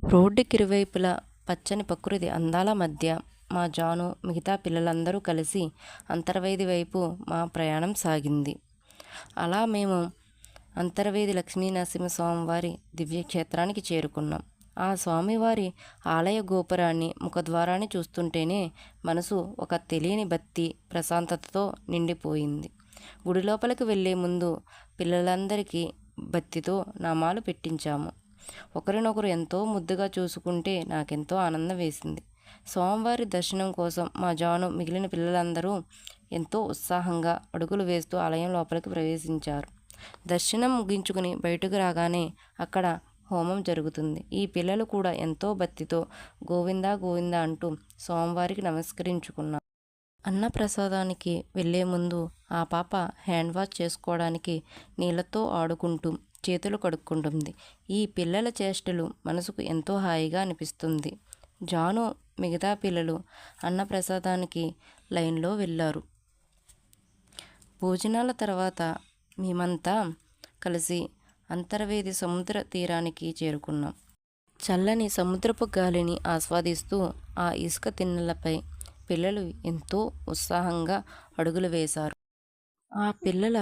రోడ్డుకి ఇరువైపులా పచ్చని ప్రకృతి అందాల మధ్య మా జాను మిగతా పిల్లలందరూ కలిసి అంతర్వేది వైపు మా ప్రయాణం సాగింది. అలా మేము అంతర్వేది లక్ష్మీనరసింహస్వామివారి దివ్యక్షేత్రానికి చేరుకున్నాం. ఆ స్వామివారి ఆలయ గోపురాన్ని, ముఖద్వారాన్ని చూస్తుంటేనే మనసు ఒక తెలియని భక్తి ప్రశాంతతతో నిండిపోయింది. గుడి లోపలికి వెళ్ళే ముందు పిల్లలందరికీ భక్తితో నామాలు పెట్టించాము. ఒకరినొకరు ఎంతో ముద్దుగా చూసుకుంటే నాకెంతో ఆనందం వేసింది. స్వామివారి దర్శనం కోసం మా జాను మిగిలిన పిల్లలందరూ ఎంతో ఉత్సాహంగా అడుగులు వేస్తూ ఆలయం లోపలికి ప్రవేశించారు. దర్శనం ముగించుకుని బయటకు రాగానే అక్కడ హోమం జరుగుతుంది. ఈ పిల్లలు కూడా ఎంతో భక్తితో గోవిందా గోవిందా అంటూ స్వామివారికి నమస్కరించుకున్నారు. అన్నప్రసాదానికి వెళ్లే ముందు ఆ పాప హ్యాండ్ వాష్ చేసుకోవడానికి నీళ్లతో ఆడుకుంటూ చేతులు కడుక్కుంటుంది. ఈ పిల్లల చేష్టలు మనసుకు ఎంతో హాయిగా అనిపిస్తుంది. జాను మిగతా పిల్లలు అన్నప్రసాదానికి లైన్లో వెళ్ళారు. భోజనాల తర్వాత మేమంతా కలిసి అంతర్వేది సముద్ర తీరానికి చేరుకున్నాం. చల్లని సముద్రపు గాలిని ఆస్వాదిస్తూ ఆ ఇసుక తిన్నెలపై పిల్లలు ఎంతో ఉత్సాహంగా అడుగులు వేశారు. ఆ పిల్లల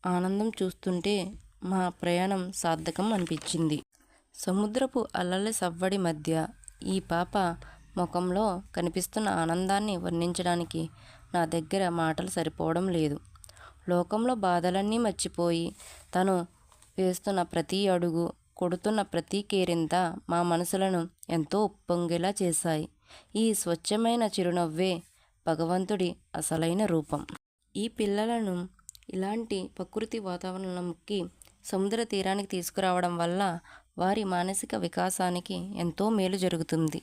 ఆనందం చూస్తుంటే మా ప్రయాణం సార్థకం అనిపించింది. సముద్రపు అలల సవ్వడి మధ్య ఈ పాప ముఖంలో కనిపిస్తున్న ఆనందాన్ని వర్ణించడానికి నా దగ్గర మాటలు సరిపోవడం లేదు. లోకంలో బాధలన్నీ మర్చిపోయి తను వేస్తున్న ప్రతి అడుగు, కొడుతున్న ప్రతి కేరింత మా మనసులను ఎంతో ఉప్పొంగేలా చేశాయి. ఈ స్వచ్ఛమైన చిరునవ్వే భగవంతుడి అసలైన రూపం. ఈ పిల్లలను ఇలాంటి ప్రకృతి వాతావరణంకి, సముద్ర తీరానికి తీసుకురావడం వల్ల వారి మానసిక వికాసానికి ఎంతో మేలు జరుగుతుంది.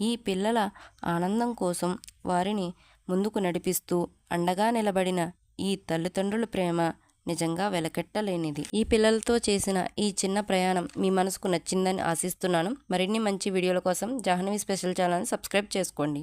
ఈ పిల్లల ఆనందం కోసం వారిని ముందుకు నడిపిస్తూ అండగా నిలబడిన ఈ తల్లిదండ్రుల ప్రేమ నిజంగా వెలకట్టలేనిది. ఈ పిల్లలతో చేసిన ఈ చిన్న ప్రయాణం మీ మనసుకు నచ్చిందని ఆశిస్తున్నాను. మరిన్ని మంచి వీడియోల కోసం జాహ్నవి స్పెషల్ ఛానల్ని సబ్స్క్రైబ్ చేసుకోండి.